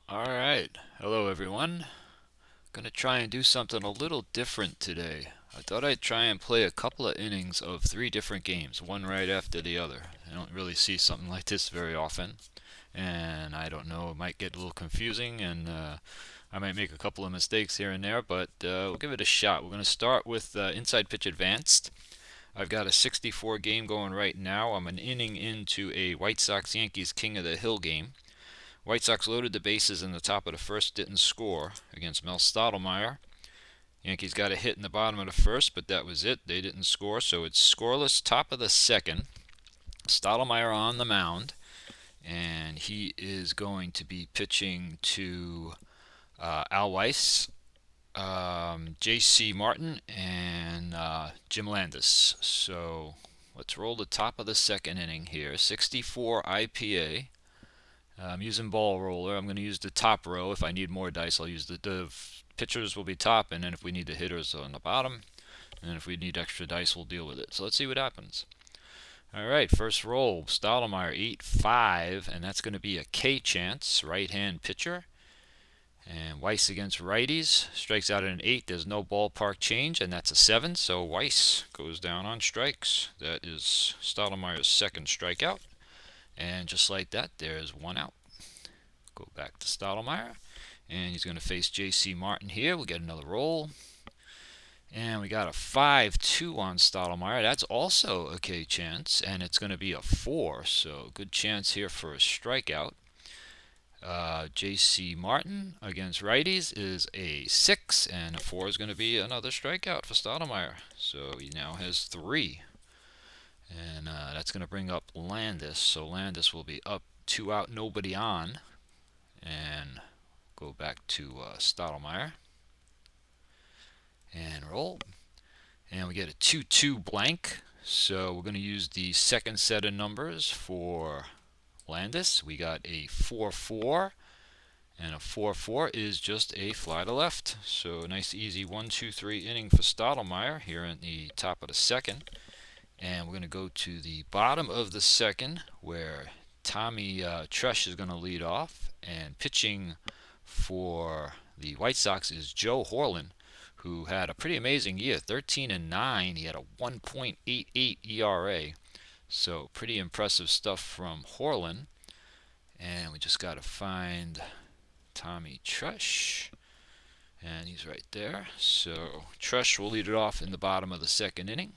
Alright, hello everyone. Gonna try and do something a little different today. I thought I'd try and play a couple of innings of three different games, one right after the other. I don't really see something like this very often, and I don't know, it might get a little confusing, and I might make a couple of mistakes here and there, but we'll give it a shot. We're gonna start with Inside Pitch Advanced. I've got a 64 game going right now. I'm an inning into a White Sox Yankees King of the Hill game. White Sox loaded the bases in the top of the first, didn't score against Mel Stottlemyre. Yankees got a hit in the bottom of the first, but that was it. They didn't score, so it's scoreless top of the second. Stottlemyre on the mound, and he is going to be pitching to Al Weiss, J.C. Martin, and Jim Landis. So let's roll the top of the second inning here. 64 IPA. I'm using ball roller. I'm going to use the top row. If I need more dice, I'll use the pitchers will be top, and then if we need the hitters on the bottom, and if we need extra dice, we'll deal with it. So let's see what happens. All right, first roll, Stottlemyre 8-5, and that's going to be a K chance, right-hand pitcher. And Weiss against righties, strikes out at an 8. There's no ballpark change, and that's a 7, so Weiss goes down on strikes. That is Stottlemyre's second strikeout. And just like that, there's one out. Go back to Stottlemyre. And he's going to face J.C. Martin here. We'll get another roll. And we got a 5-2 on Stottlemyre. That's also a K chance. And it's going to be a 4. So good chance here for a strikeout. J.C. Martin against righties is a 6. And a 4 is going to be another strikeout for Stottlemyre. So he now has 3. And that's going to bring up Landis. So Landis will be up, 2 out, nobody on. And go back to Stottlemyre. And roll. And we get a 2-2 blank. So we're going to use the second set of numbers for Landis. We got a 4-4. And a 4-4 is just a fly to left. So a nice easy 1-2-3 inning for Stottlemyre here in the top of the second. And we're going to go to the bottom of the second where Tommy Tresh is going to lead off. And pitching for the White Sox is Joe Horlen, who had a pretty amazing year, 13-9. He had a 1.88 ERA. So pretty impressive stuff from Horlen. And we just got to find Tommy Tresh. And he's right there. So Tresh will lead it off in the bottom of the second inning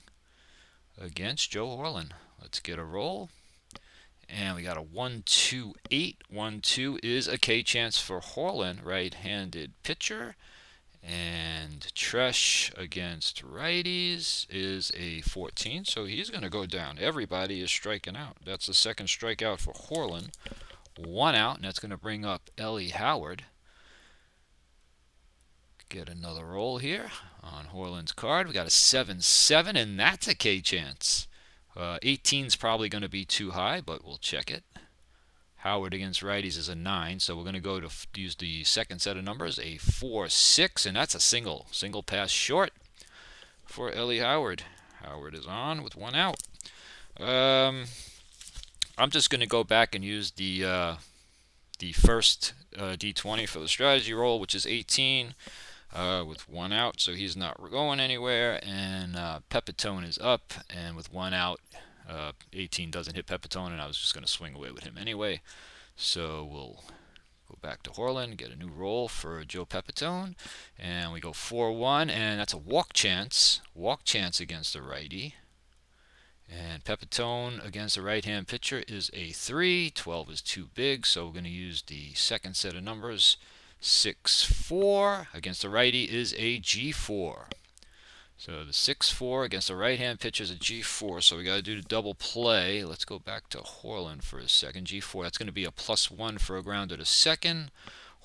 against Joe Horlen. Let's get a roll. And we got a 1-2-8. 1-2 is a K chance for Horlen, right-handed pitcher. And Tresh against righties is a 14, so he's going to go down. Everybody is striking out. That's the second strikeout for Horlen. 1 out, and that's going to bring up Ellie Howard. Get another roll here on Horlen's card. We got a 7-7, and that's a K chance. 18's probably going to be too high, but we'll check it. Howard against righties is a 9, so we're going to go to use the second set of numbers, a 4-6, and that's a single pass short for Ellie Howard. Howard is on with 1 out. I'm just going to go back and use the first D20 for the strategy roll, which is 18. With 1 out, so he's not going anywhere. And Pepitone is up, and with 1 out, 18 doesn't hit Pepitone, and I was just going to swing away with him anyway. So we'll go back to Horlen, get a new roll for Joe Pepitone, and we go 4-1, and that's a walk chance. Walk chance against the righty. And Pepitone against the right-hand pitcher is a 3. 12 is too big, so we're going to use the second set of numbers. 6-4 against the righty is a G4. So the 6-4 against the right-hand pitcher is a G4. So we got to do the double play. Let's go back to Horlen for a second. G4, that's going to be a +1 for a grounder to second.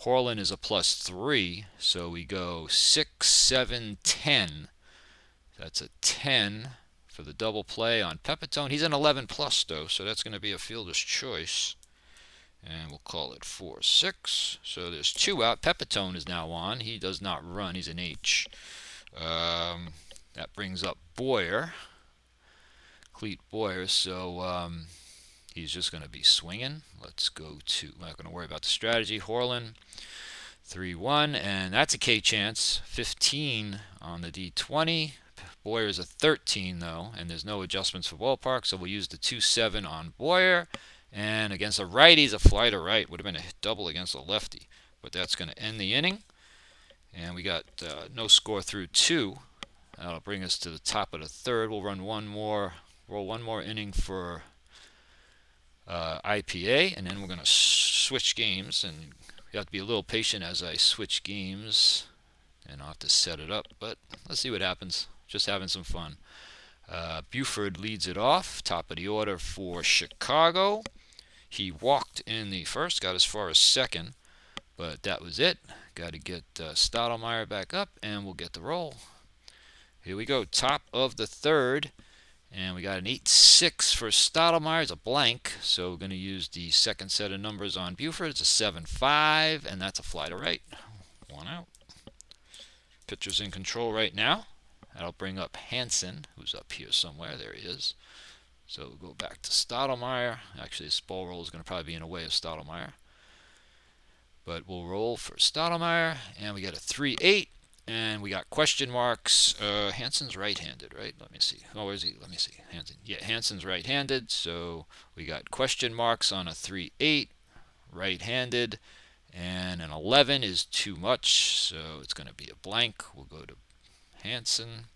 Horlen is a +3. So we go 6, 7, 10. That's a 10 for the double play on Pepitone. He's an 11 plus though, so that's going to be a fielder's choice. And we'll call it 4-6. So there's 2 out. Pepitone is now on. He does not run. He's an H. That brings up Boyer. Cleet Boyer. So He's just going to be swinging. Let's go to, I'm not going to worry about the strategy. Horlin, 3-1, and that's a K chance. 15 on the D20. Boyer's a 13 though, and there's no adjustments for ballpark, so we'll use the 2-7 on Boyer. And against a righty, a fly to right. Would have been a double against a lefty, but that's going to end the inning. And we got no score through 2. That'll bring us to the top of the third. We'll run roll one more inning for IPA, and then we're going to switch games. And you have to be a little patient as I switch games, and I'll have to set it up. But let's see what happens. Just having some fun. Buford leads it off, top of the order for Chicago. He walked in the first, got as far as second, but that was it. Got to get Stottlemyre back up, and we'll get the roll. Here we go, top of the third, and we got an 8-6 for Stottlemyre. It's a blank, so we're going to use the second set of numbers on Buford. It's a 7-5, and that's a fly to right. 1 out. Pitcher's in control right now. That'll bring up Hansen, who's up here somewhere. There he is. So we'll go back to Stottlemyre. Actually, this ball roll is going to probably be in the way of Stottlemyre. But we'll roll for Stottlemyre, and we got a 3-8, and we got question marks. Hansen's right-handed, right? Let me see. Oh, where is he? Let me see. Hansen. Yeah, Hansen's right-handed, so we got question marks on a 3-8, right-handed, and an 11 is too much, so it's going to be a blank. We'll go to Hansen,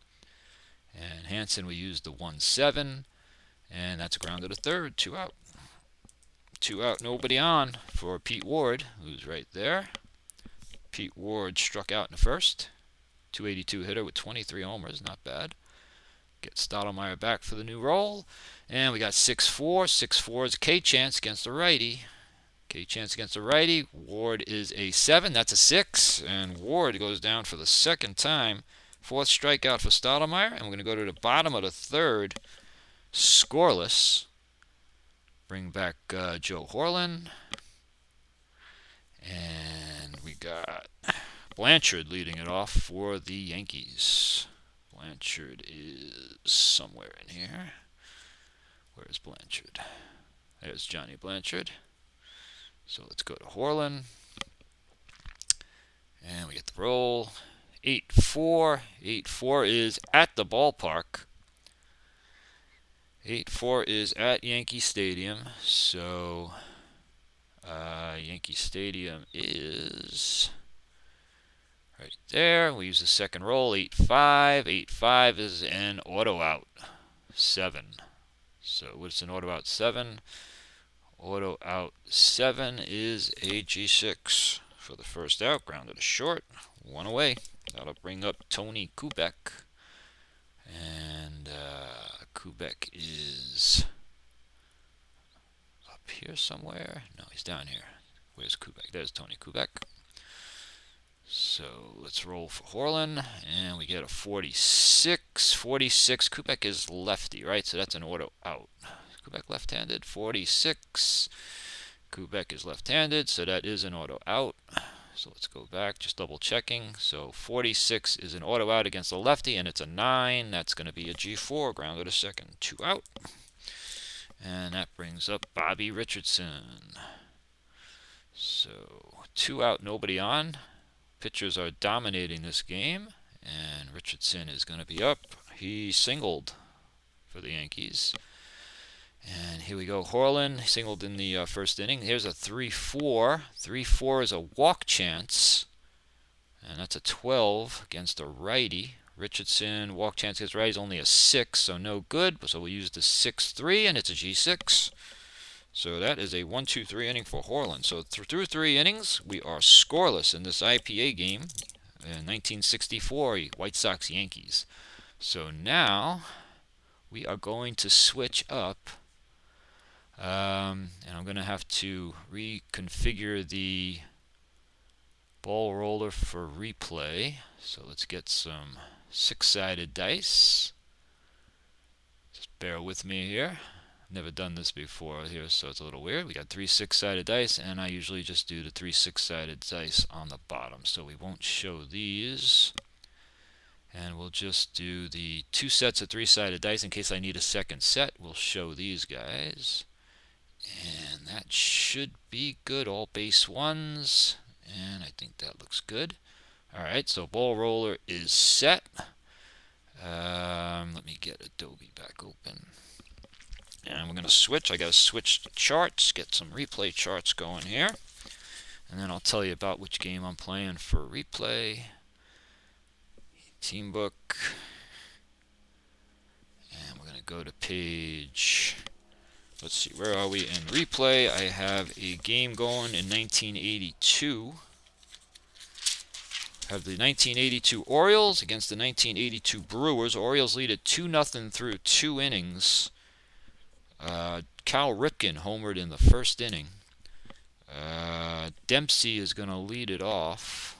and Hansen we use the 1-7, and that's grounded to third. 2 out. 2 out, nobody on for Pete Ward, who's right there. Pete Ward struck out in the first. 282 hitter with 23 homers, not bad. Get Stottlemyre back for the new roll, and we got 6-4. 6-4 is a K chance against the righty. K chance against the righty. Ward is a 7. That's a 6, and Ward goes down for the second time. 4th strikeout for Stottlemyre, and we're going to go to the bottom of the third, scoreless. Bring back Joe Horlin, and we got Blanchard leading it off for the Yankees. Blanchard is somewhere in here. Where is Blanchard? There's Johnny Blanchard. So let's go to Horlin, and we get the roll. 8-4. 8-4 is at the ballpark. 8-4 is at Yankee Stadium. So Yankee Stadium is right there. We use the second roll. 8-5. 8-5 is an auto out. 7. So what's an auto out? 7. Auto out 7 is a G6 for the first out. Grounded to short. 1 away. That'll bring up Tony Kubek. And Kubek is up here somewhere. No, he's down here. Where's Kubek? There's Tony Kubek. So let's roll for Horlin, and we get a 46. 46. Kubek is lefty, right? So that's an auto out. Kubek left-handed. 46. Kubek is left-handed, so that is an auto out. So let's go back, just double checking. So 46 is an auto out against the lefty, and it's a 9. That's going to be a G4, grounded to second. 2 out. And that brings up Bobby Richardson. So 2 out, nobody on. Pitchers are dominating this game, and Richardson is going to be up. He singled for the Yankees. And here we go. Horlin singled in the first inning. Here's a 3-4. 3-4 is a walk chance, and that's a 12 against a righty. Richardson, walk chance against righty is only a 6, so no good. So we'll use the 6-3, and it's a G6. So that is a 1-2-3 inning for Horlin. So through 3 innings, we are scoreless in this IPA game in 1964, White Sox Yankees. So now we are going to switch up. And I'm going to have to reconfigure the ball roller for replay. So let's get some 6-sided dice. Just bear with me here. Never done this before here, so it's a little weird. We got 3 6-sided dice, and I usually just do the 3 6-sided dice on the bottom. So we won't show these. And we'll just do the 2 sets of 3-sided dice in case I need a second set. We'll show these guys. And that should be good. All base ones. And I think that looks good. Alright, so ball roller is set. Let me get Adobe back open. And we're going to switch. I got to switch the charts, get some replay charts going here. And then I'll tell you about which game I'm playing for replay. Team book. And we're going to go to page, let's see, where are we in replay? I have a game going in 1982. I have the 1982 Orioles against the 1982 Brewers. Orioles lead at 2-0 through 2 innings. Cal Ripken homered in the first inning. Dempsey is going to lead it off.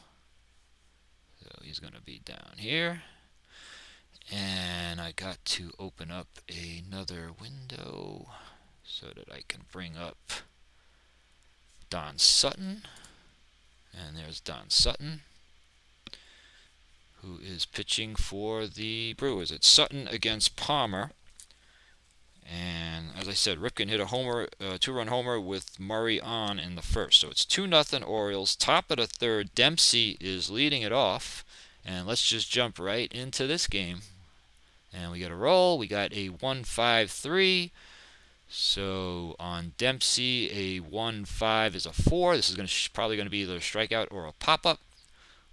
So he's going to be down here. And I got to open up another window so that I can bring up Don Sutton. And there's Don Sutton, who is pitching for the Brewers. It's Sutton against Palmer. And as I said, Ripken hit a homer, two-run homer with Murray on in the first. So it's 2-0 Orioles. Top of the third, Dempsey is leading it off. And let's just jump right into this game. And we got a roll. We got a 1-5-3. So on Dempsey, a 1-5 is a 4. This is probably going to be either a strikeout or a pop-up.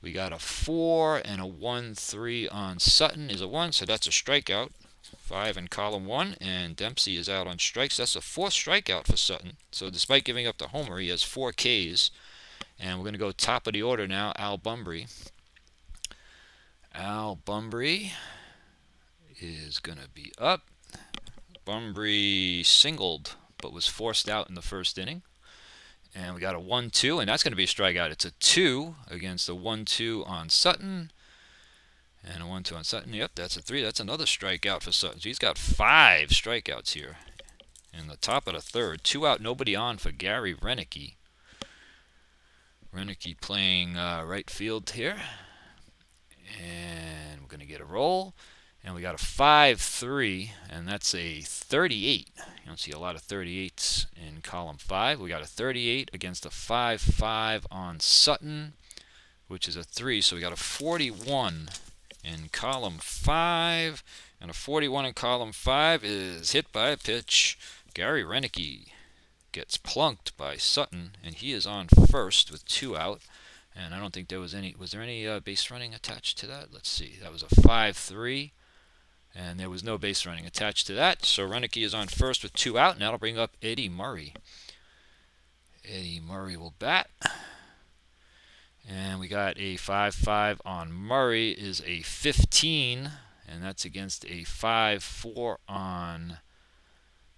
We got a 4 and a 1-3 on Sutton is a 1, so that's a strikeout. 5 in column 1, and Dempsey is out on strikes. That's a 4th strikeout for Sutton. So despite giving up the homer, he has 4 Ks. And we're going to go top of the order now, Al Bumbry. Al Bumbry is going to be up. Bumbry singled, but was forced out in the first inning. And we got a 1-2, and that's going to be a strikeout. It's a 2 against a 1-2 on Sutton. And a 1-2 on Sutton. Yep, that's a 3. That's another strikeout for Sutton. He's got 5 strikeouts here in the top of the third. 2 out, nobody on for Gary Renicky. Renicky playing right field here. And we're going to get a roll. And we got a 5-3, and that's a 38. You don't see a lot of 38s in column 5. We got a 38 against a 5-5 on Sutton, which is a 3. So we got a 41 in column 5, and a 41 in column 5 is hit by a pitch. Gary Renicky gets plunked by Sutton, and he is on first with 2 out. And I don't think there was any. Was there any base running attached to that? Let's see. That was a 5-3. And there was no base running attached to that. So Renicky is on first with 2 out. And that'll bring up Eddie Murray. Eddie Murray will bat. And we got a 5-5 on Murray is a 15. And that's against a 5-4 on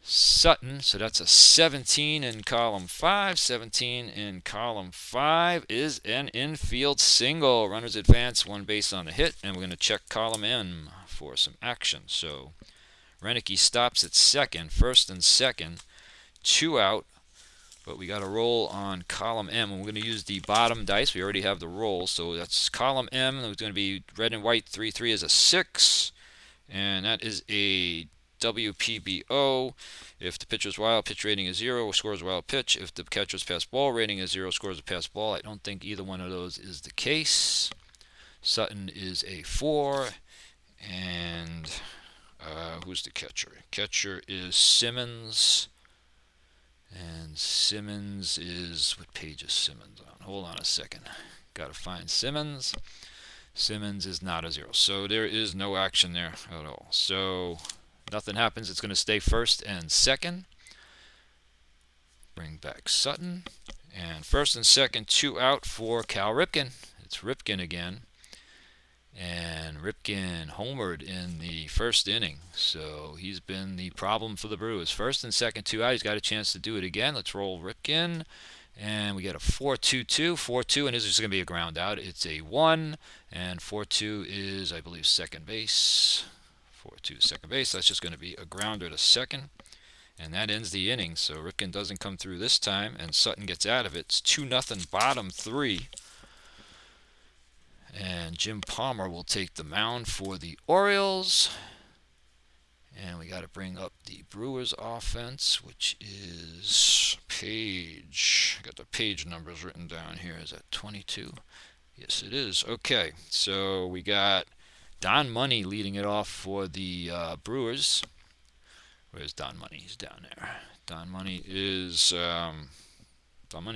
Sutton. So that's a 17 in column 5. 17 in column 5 is an infield single. Runners advance, 1 base on the hit. And we're going to check column M for some action. So Renicky stops at second, first and second, 2 out, but we got a roll on column M, and we're going to use the bottom dice. We already have the roll, so that's column M. It's going to be red and white. 3-3 is a 6, and that is a WPBO. If the pitcher's wild pitch rating is 0, scores a wild pitch. If the catcher's pass ball rating is 0, scores a pass ball. I don't think either one of those is the case. Sutton is a 4. And who's the catcher? Catcher is Simmons. And Simmons is, what page is Simmons on? Hold on a second. Got to find Simmons. Simmons is not a 0. So there is no action there at all. So nothing happens. It's going to stay first and second. Bring back Sutton. And first and second, 2 out for Cal Ripken. It's Ripken again. And Ripken homered in the first inning, so he's been the problem for the Brewers. First and second, 2 out. He's got a chance to do it again. Let's roll Ripken, and we get a 4-2-2, 4-2, and this is going to be a ground out. It's a 1, and 4-2 is, I believe, second base. 4-2 second base. That's just going to be a grounder to second, and that ends the inning. So Ripken doesn't come through this time, and Sutton gets out of it. It's 2-0 bottom 3. And Jim Palmer will take the mound for the Orioles. And we got to bring up the Brewers offense, which is page. I got the page numbers written down here. Is that 22? Yes, it is. Okay, so we got Don Money leading it off for the Brewers. Where's Don Money? He's down there. Don Money's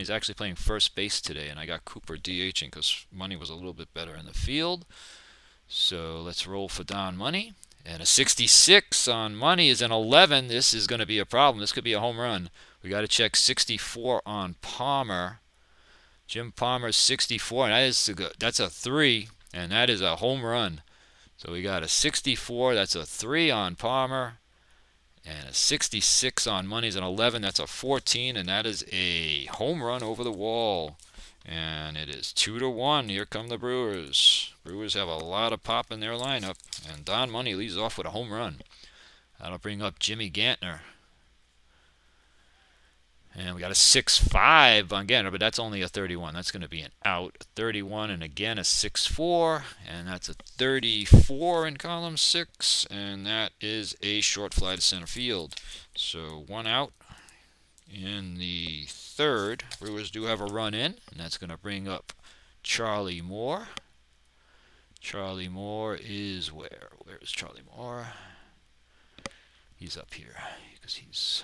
actually playing first base today, and I got Cooper DHing because Money was a little bit better in the field. So let's roll for Don Money. And a 66 on Money is an 11. This is going to be a problem. This could be a home run. We got to check 64 on Palmer. Jim Palmer's 64, and that's a 3, and that is a home run. So we got a 64, that's a 3 on Palmer, and a 66 on Money's an 11, that's a 14, and that is a home run over the wall. And it is 2-1. Here come the Brewers. Brewers have a lot of pop in their lineup, and Don Money leads off with a home run. That'll bring up Jimmy Gantner. And we got a 6-5 on Gantner, but that's only a 31. That's going to be an out. A 31, and again a 6-4, and that's a 34 in column 6, and that is a short fly to center field. So 1 out in the third. Brewers do have a run in, and that's going to bring up Charlie Moore. Charlie Moore is where? Where is Charlie Moore? He's up here because he's...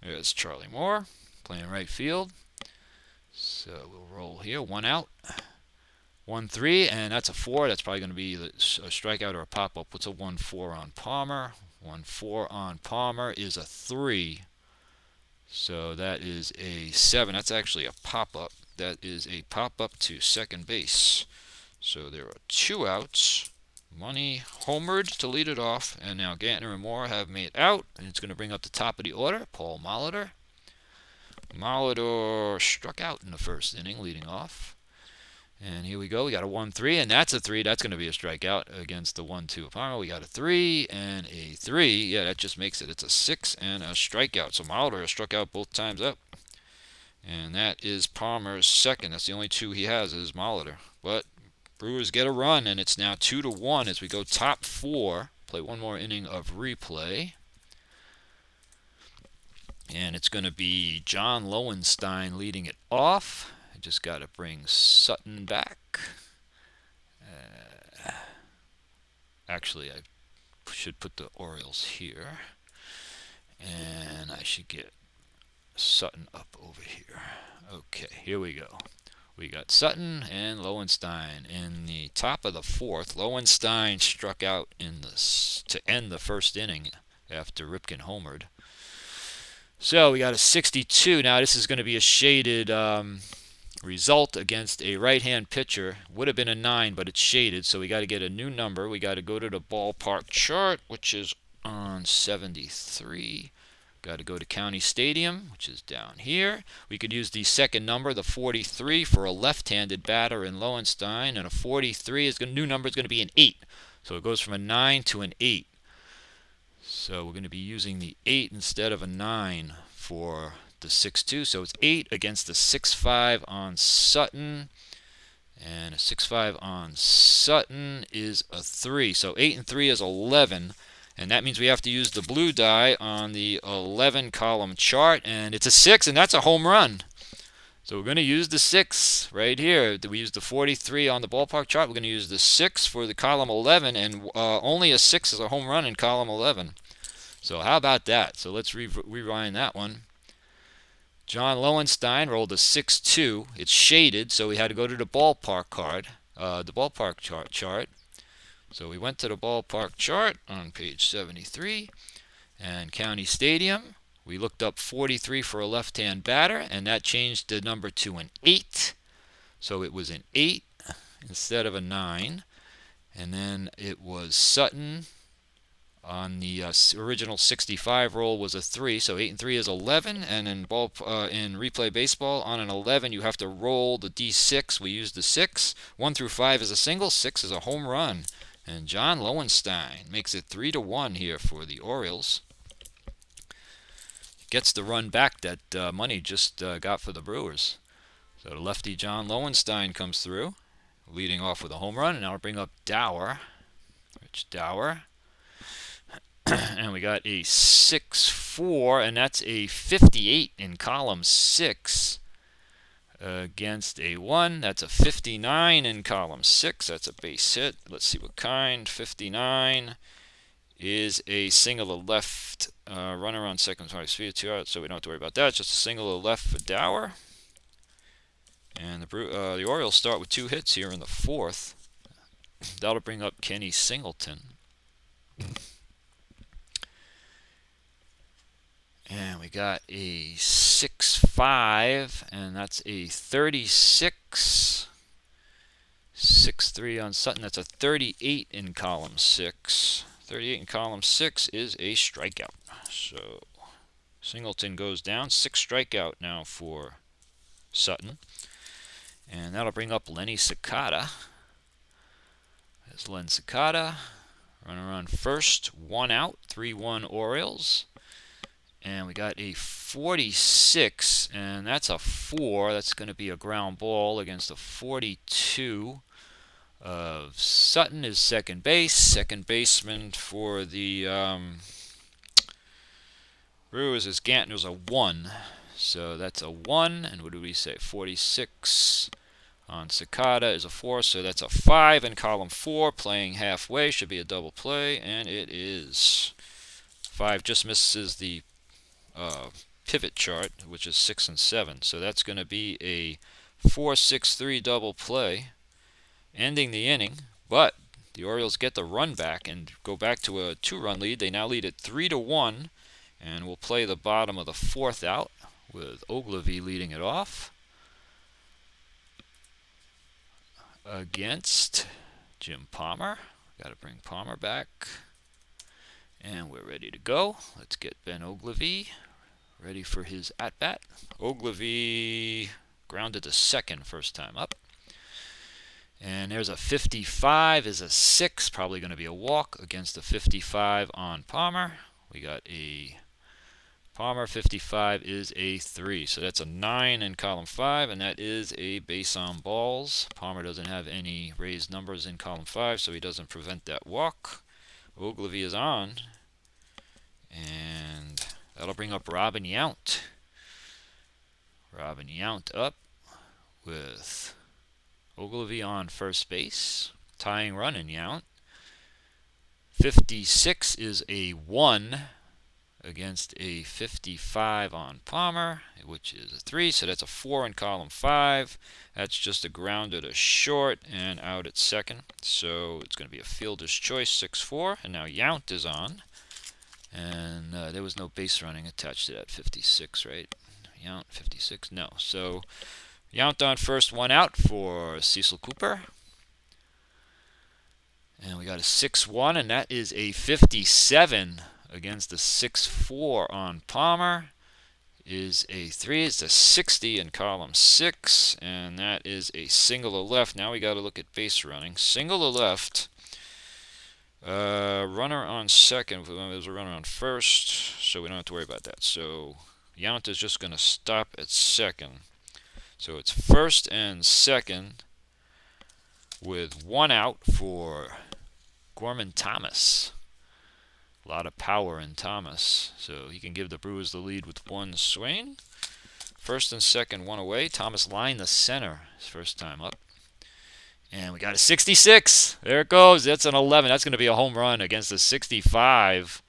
There's Charlie Moore playing right field. So we'll roll here. 1 out. 1-3, and that's a 4. That's probably going to be a strikeout or a pop-up. What's a 1-4 on Palmer? 1-4 on Palmer is a 3. So that is a 7. That's actually a pop-up. That is a pop-up to second base. So there are 2 outs. Money homered to lead it off, and now Gantner and Moore have made out, and it's going to bring up the top of the order, Paul Molitor. Molitor struck out in the first inning, leading off. And here we go. We got a 1-3, and that's a 3. That's going to be a strikeout against the 1-2 Palmer. We got a 3 and a 3. Yeah, that just makes it. It's a 6 and a strikeout. So Molitor struck out both times up. And that is Palmer's second. That's the only 2 he has is Molitor. But Brewers get a run, and it's now 2-1 as we go top 4. Play one more inning of replay. And it's going to be John Lowenstein leading it off. I just got to bring Sutton back. Actually, I should put the Orioles here. And I should get Sutton up over here. Okay, here we go. We got Sutton and Lowenstein in the top of the 4th. Lowenstein struck out to end the first inning after Ripken homered. So we got a 62. Now this is going to be a shaded result against a right-hand pitcher. Would have been a 9, but it's shaded, so we got to get a new number. We got to go to the ballpark chart, which is on 73. Got to go to County Stadium, which is down here. We could use the second number, the 43, for a left-handed batter in Lowenstein, and a 43 new number is going to be an 8. So it goes from a 9 to an 8. So we're going to be using the 8 instead of a 9 for the 6-2. So it's 8 against the 6-5 on Sutton. And a 6-5 on Sutton is a 3. So 8 and 3 is 11. And that means we have to use the blue die on the 11 column chart. And it's a 6, and that's a home run. So we're going to use the 6 right here. We use the 43 on the ballpark chart. We're going to use the 6 for the column 11. And only a 6 is a home run in column 11. So how about that? So let's rewind that one. John Lowenstein rolled a 6-2. It's shaded, so we had to go to the ballpark chart. So we went to the ballpark chart on page 73, and County Stadium. We looked up 43 for a left-hand batter, and that changed the number to an 8. So it was an 8 instead of a 9. And then it was Sutton on the original 65 roll was a 3, so 8 and 3 is 11, and in replay baseball, on an 11 you have to roll the D6. We use the 6. 1 through 5 is a single, 6 is a home run, and John Lowenstein makes it 3-1 here for the Orioles. Gets the run back that Money just got for the Brewers. So the lefty John Lowenstein comes through, leading off with a home run, and now I'll bring up Dower, Rich Dower. And we got a 6-4, and that's a 58 in column 6 against a 1. That's a 59 in column 6. That's a base hit. Let's see what kind. 59 is a single to left, runner on second, 20 speed, 2 out, so we don't have to worry about that. It's just a single to left for Dower. And the Orioles start with 2 hits here in the 4th. That'll bring up Kenny Singleton. And we got a 6-5, and that's a 36. 6-3 on Sutton. That's a 38 in column 6. 38 in column 6 is a strikeout. So Singleton goes down. 6 strikeout now for Sutton. And that'll bring up Lenny Sakata. There's Len Sakata. Runner on first. 1 out. 3-1 Orioles. And we got a 46, and that's a 4. That's going to be a ground ball against a 42 of Sutton is second base. Second baseman for the Brewers is Gantner's a 1. So that's a 1. And what do we say? 46 on Sakata is a 4. So that's a 5 in column 4. Playing halfway. Should be a double play. And it is. 5 just misses the pivot chart, which is 6 and 7. So that's going to be a 4-6-3 double play, ending the inning. But the Orioles get the run back and go back to a 2-run lead. They now lead at 3-1, and we'll play the bottom of the 4th out with Ogilvy leading it off against Jim Palmer. Got to bring Palmer back, and we're ready to go. Let's get Ben Ogilvy ready for his at-bat. Ogilvy grounded to second first time up. And there's a 55 is a 6, probably going to be a walk against a 55 on Palmer. We got a Palmer 55 is a 3. So that's a 9 in column 5, and that is a base on balls. Palmer doesn't have any raised numbers in column 5, so he doesn't prevent that walk. Ogilvy is on. And that'll bring up Robin Yount. Robin Yount up with Ogilvy on first base. Tying run in Yount. 56 is a 1 against a 55 on Palmer, which is a 3. So that's a 4 in column 5. That's just a grounder to short and out at second. So it's going to be a fielder's choice, 6-4. And now Yount is on. And there was no base running attached to that 56, right? Yount, 56? No. So Yount on first, 1 out for Cecil Cooper. And we got a 6-1, and that is a 57 against the 6-4 on Palmer. Is a 3. It's a 60 in column 6, and that is a single to left. Now we got to look at base running. Single to left. Runner on second. There's a runner on first, so we don't have to worry about that. So Yount is just going to stop at second. So it's first and second with 1 out for Gorman Thomas. A lot of power in Thomas, so he can give the Brewers the lead with 1 swing. First and second, 1 away. Thomas lined the center his first time up. And we got a 66. There it goes. That's an 11. That's going to be a home run against a 65.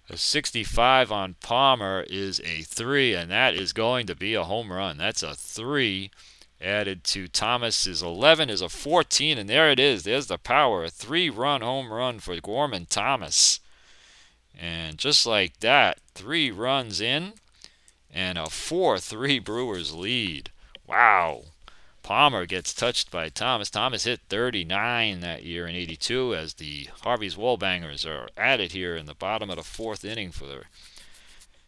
A 65 on Palmer is a 3, and that is going to be a home run. That's a 3 added to Thomas's 11 is a 14, and there it is. There's the power. A 3-run home run for Gorman Thomas. And just like that, 3 runs in and a 4-3 Brewers lead. Wow. Palmer gets touched by Thomas. Thomas hit 39 that year in 82 as the Harvey's Wallbangers are at it here in the bottom of the 4th inning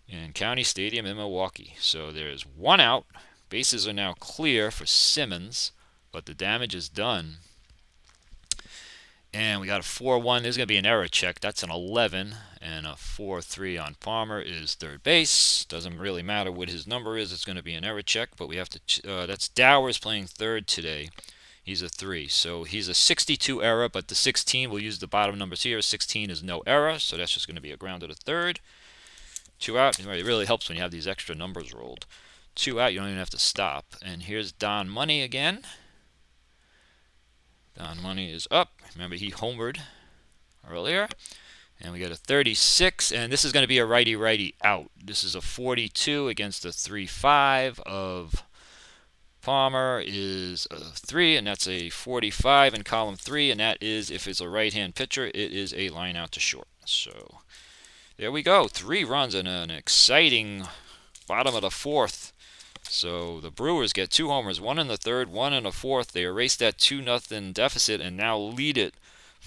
in County Stadium in Milwaukee. So there's 1 out. Bases are now clear for Simmons, but the damage is done. And we got a 4-1. There's going to be an error check. That's an 11. And a 4-3 on Palmer is third base. Doesn't really matter what his number is. It's going to be an error check. But we have to. That's Dowers playing third today. He's a 3. So he's a 62 error, but the 16, we'll use the bottom numbers here. 16 is no error, so that's just going to be a grounded a third. 2 out. It really helps when you have these extra numbers rolled. 2 out, you don't even have to stop. And here's Don Money again. Don Money is up. Remember, he homered earlier. And we got a 36, and this is going to be a righty-righty out. This is a 42 against a 3-5 of Palmer is a 3, and that's a 45 in column 3, and that is, if it's a right-hand pitcher, it is a line out to short. So there we go. 3 runs in an exciting bottom of the 4th. So the Brewers get 2 homers, 1 in the 3rd, 1 in the 4th. They erase that 2-0 deficit and now lead it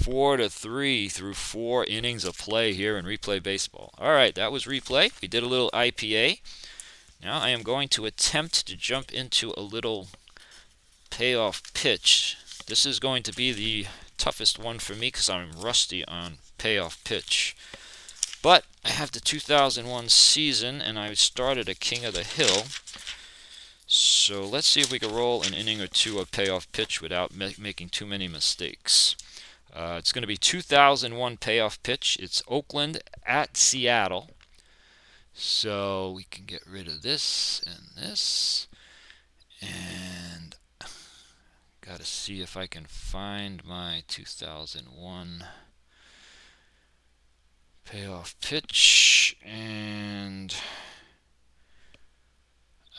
4-3 through 4 innings of play here in Replay Baseball. All right, that was Replay. We did a little IPA. Now I am going to attempt to jump into a little payoff pitch. This is going to be the toughest one for me because I'm rusty on payoff pitch. But I have the 2001 season, and I started a King of the Hill. So let's see if we can roll an inning or 2 of payoff pitch without making too many mistakes. It's going to be 2001 payoff pitch. It's Oakland at Seattle. So we can get rid of this and this. And got to see if I can find my 2001 payoff pitch. And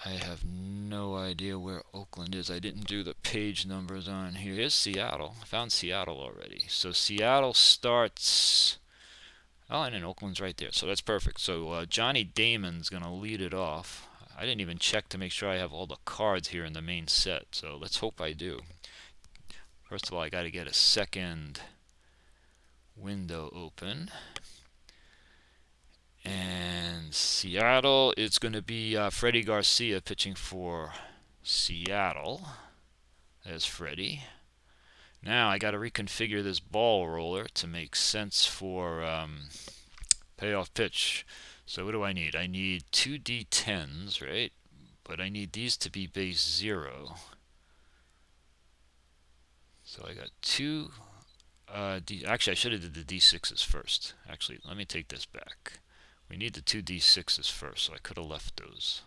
I have no idea where Oakland is. I didn't do the page numbers on here. Here's Seattle. I found Seattle already. So Seattle starts... Oh, and then Oakland's right there. So that's perfect. So Johnny Damon's going to lead it off. I didn't even check to make sure I have all the cards here in the main set. So let's hope I do. First of all, I got to get a second window open. And Seattle, it's going to be Freddie Garcia pitching for Seattle. There's Freddie. Now I got to reconfigure this ball roller to make sense for payoff pitch. So what do I need? I need 2 D10s, right? But I need these to be base 0. So I got 2... actually, I should have did the D6s first. Actually, let me take this back. We need the 2 D6s first, so I could have left those.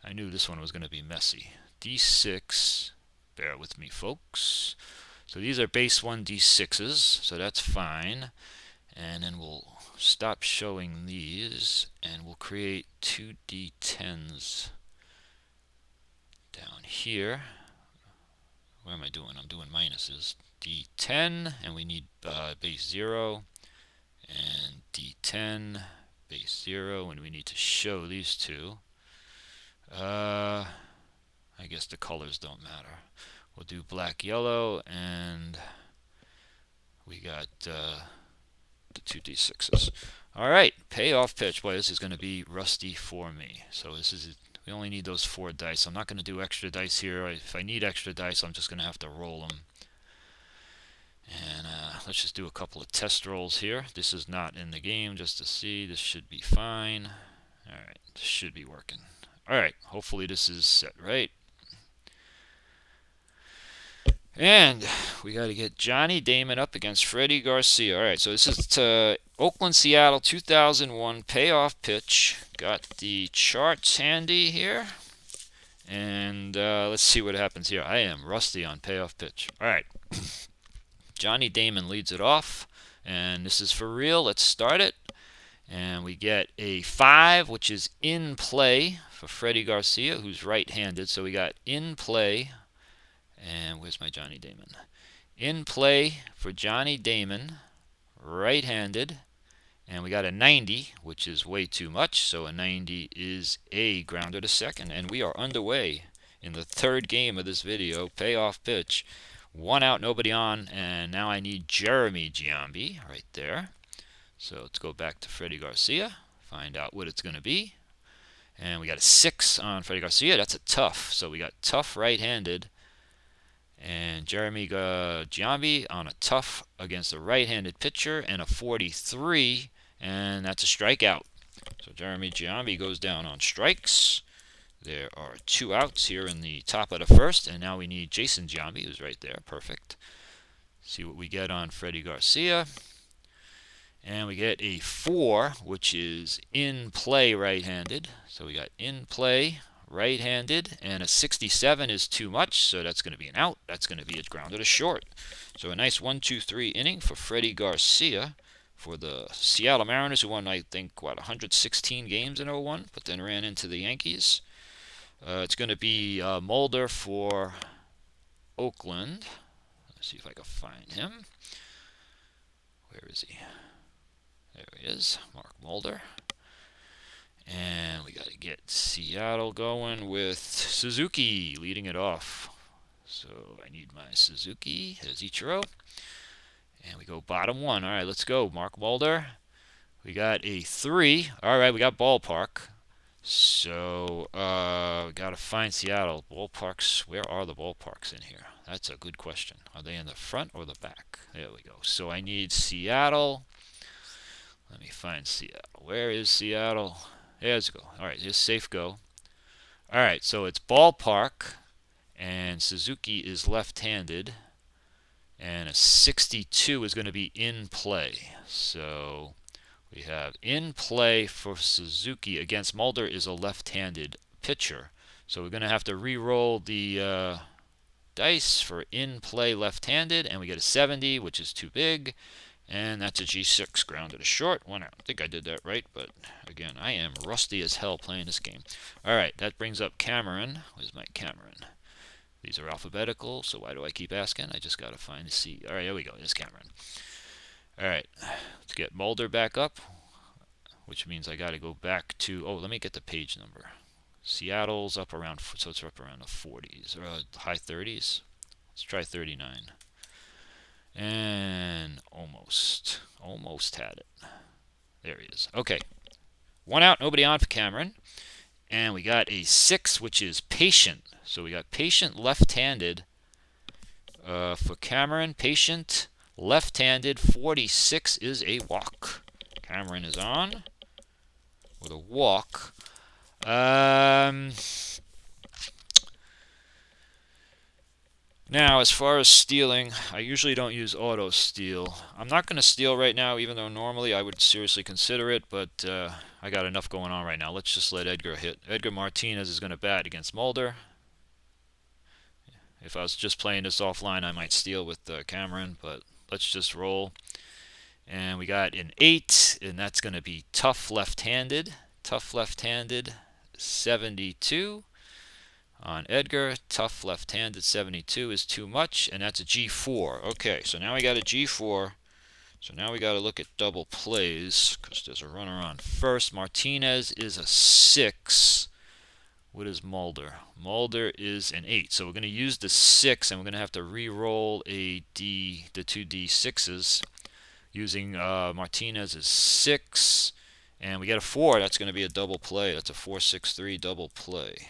I knew this one was going to be messy. D6, bear with me, folks. So these are base 1 D6s, so that's fine. And then we'll stop showing these, and we'll create 2 D10s down here. What am I doing? I'm doing minuses. D10, and we need base 0, and D10, base 0, and we need to show these two. I guess the colors don't matter. We'll do black, yellow, and we got the 2 D6s. All right, payoff pitch. Boy, this is going to be rusty for me. So this is... We only need those 4 dice. I'm not going to do extra dice here. If I need extra dice, I'm just going to have to roll them. And let's just do a couple of test rolls here. This is not in the game, just to see. This should be fine. All right, this should be working. All right, hopefully this is set right. And we got to get Johnny Damon up against Freddie Garcia. All right, so this is Oakland, Seattle, 2001 payoff pitch. Got the charts handy here. And let's see what happens here. I am rusty on payoff pitch. All right. Johnny Damon leads it off. And this is for real. Let's start it. And we get a 5, which is in play for Freddie Garcia, who's right-handed. So we got in play. And where's my Johnny Damon? In play for Johnny Damon, right-handed. And we got a 90, which is way too much. So a 90 is a grounder to second. And we are underway in the 3rd game of this video. Payoff pitch. 1 out, nobody on. And now I need Jeremy Giambi right there. So let's go back to Freddie Garcia. Find out what it's going to be. And we got a 6 on Freddie Garcia. That's a tough. So we got tough right-handed. And Jeremy Giambi on a tough against a right-handed pitcher and a 43, and that's a strikeout. So Jeremy Giambi goes down on strikes. There are 2 outs here in the top of the first, and now we need Jason Giambi, who's right there. Perfect. See what we get on Freddie Garcia. And we get a 4, which is in play right-handed. So we got in play right-handed, and a 67 is too much, so that's going to be an out. That's going to be a grounded to short. So a nice 1-2-3 inning for Freddie Garcia for the Seattle Mariners, who won, I think, 116 games in 01, but then ran into the Yankees. It's going to be Mulder for Oakland. Let's see if I can find him. Where is he? There he is, Mark Mulder. And we got to get Seattle going with Suzuki leading it off. So I need my Suzuki. There's Ichiro. And we go bottom 1. All right, let's go. Mark Mulder. We got a 3. All right, we got ballpark. So we got to find Seattle. Ballparks. Where are the ballparks in here? That's a good question. Are they in the front or the back? There we go. So I need Seattle. Let me find Seattle. Where is Seattle? There's go. All right, here's safe go. All right, so it's ballpark, and Suzuki is left-handed, and a 62 is going to be in play. So we have in play for Suzuki against Mulder is a left-handed pitcher. So we're going to have to re-roll the dice for in play left-handed, and we get a 70, which is too big. And that's a G6, grounded to short. 1 out. I think I did that right, but again, I am rusty as hell playing this game. All right, that brings up Cameron. Where's my Cameron? These are alphabetical, so why do I keep asking? I just got to find the C. All right, here we go. There's Cameron. All right, let's get Mulder back up, which means I got to go back to, let me get the page number. Seattle's up around, so it's up around the 40s, or high 30s. Let's try 39. And almost had it. There he is. Okay. 1 out, nobody on for Cameron. And we got a 6, which is patient. So we got patient left-handed for Cameron. Patient left-handed. 46 is a walk. Cameron is on with a walk. Now, as far as stealing, I usually don't use auto steal. I'm not going to steal right now, even though normally I would seriously consider it, but I got enough going on right now. Let's just let Edgar hit. Edgar Martinez is going to bat against Mulder. If I was just playing this offline, I might steal with Cameron, but let's just roll. And we got an 8, and that's going to be tough left-handed. Tough left-handed, 72. On Edgar, tough left-handed 72 is too much, and that's a G4. Okay, so now we got a G4. So now we got to look at double plays, because there's a runner on first. Martinez is a 6. What is Mulder? Mulder is an 8. So we're going to use the 6, and we're going to have to re-roll the 2 D6s using Martinez's 6. And we get a 4. That's going to be a double play. That's a 4-6-3 double play.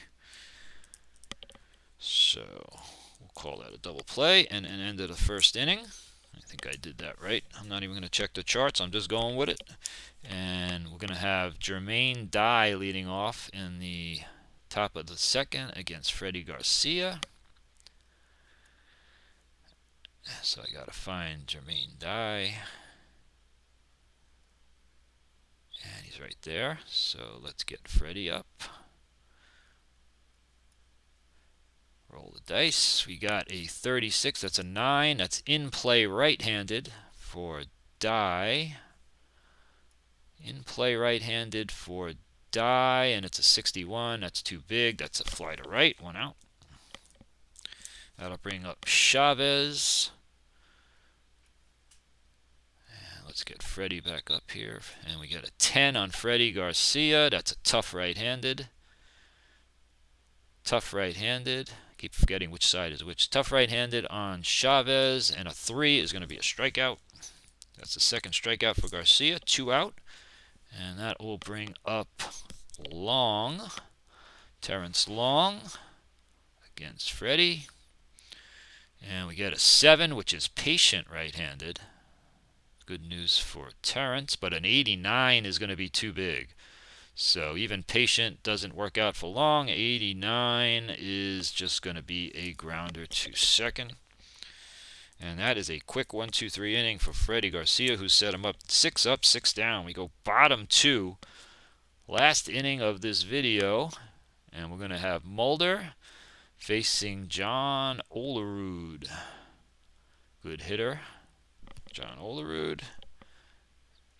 So we'll call that a double play and an end of the first inning. I think I did that right. I'm not even going to check the charts. I'm just going with it. And we're going to have Jermaine Dye leading off in the top of the second against Freddie Garcia. So I got to find Jermaine Dye. And he's right there. So let's get Freddie up. Roll the dice. We got a 36. That's a 9. That's in play right-handed for Dye. In play right-handed for Dye, and it's a 61. That's too big. That's a fly to right. 1 out. That'll bring up Chavez. And let's get Freddie back up here. And we get a 10 on Freddie Garcia. That's a tough right-handed. Tough right-handed. Keep forgetting which side is which. Tough right-handed on Chavez, and a 3 is going to be a strikeout. That's the second strikeout for Garcia. 2 out. And that will bring up Long. Terrence Long against Freddie. And we get a 7, which is patient right-handed. Good news for Terrence, but an 89 is going to be too big. So even patient doesn't work out for long. 89 is just going to be a grounder to second. And that is a quick 1-2-3 inning for Freddie Garcia, who set him up 6 up, 6 down. We go bottom 2. Last inning of this video. And we're going to have Mulder facing John Olerud. Good hitter, John Olerud.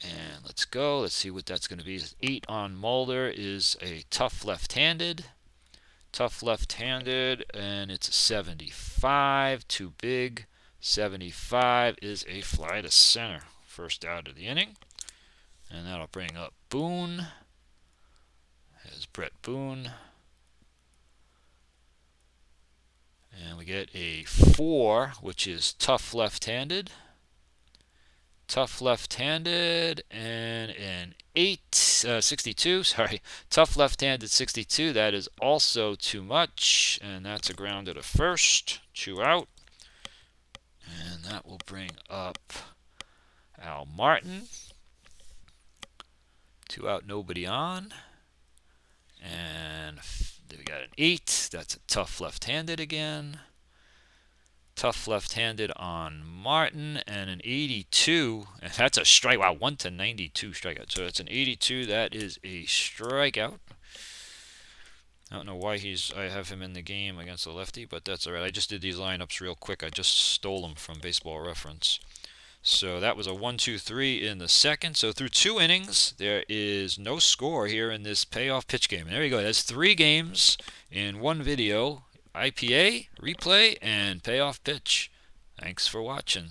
And let's go. Let's see what that's going to be. 8 on Mulder is a tough left-handed. Tough left-handed, and it's a 75. Too big. 75 is a fly to center. First out of the inning. And that'll bring up Boone. There's Brett Boone. And we get a 4, which is tough left-handed. Tough left-handed, and an 62, sorry. Tough left-handed 62, that is also too much, and that's a grounder to first. 2 out. And that will bring up Al Martin. 2 out, nobody on. And we got an 8. That's a tough left-handed again. Tough left-handed on Martin, and an 82. And that's a strikeout. Wow, 1-92 strikeout. So that's an 82. That is a strikeout. I don't know why I have him in the game against the lefty, but that's all right. I just did these lineups real quick. I just stole them from Baseball Reference. So that was a 1-2-3 in the second. So through 2 innings, there is no score here in this payoff pitch game. And there you go. That's 3 games in 1 video. IPA, replay, and payoff pitch. Thanks for watching.